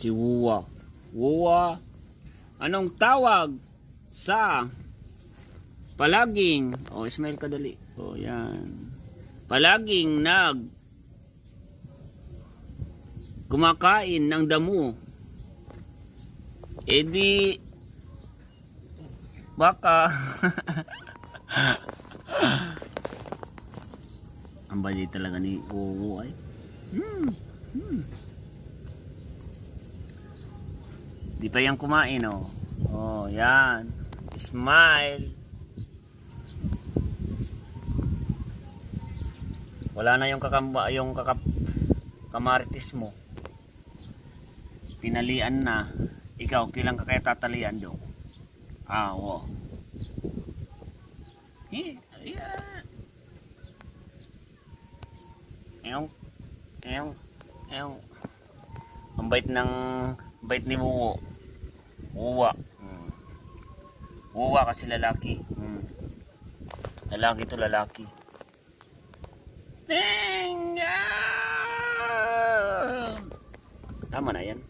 Si Wuwa. Wuwa, anong tawag sa palaging, smile ka dali. Yan. Palaging kumakain ng damo. Di baka. Ang bali talaga ni Wuwa ay. Di pa yan kumain, yan. Smile. Wala na yung kamaritis mo. Tinalian na. Ikaw, kilang ka kaya tatalian do? Wo. Ayan. Eong. Ang bait ni Wuwo. Wuwa. Wuwa kasi lalaki. Lalaki to lalaki. Tama na yan.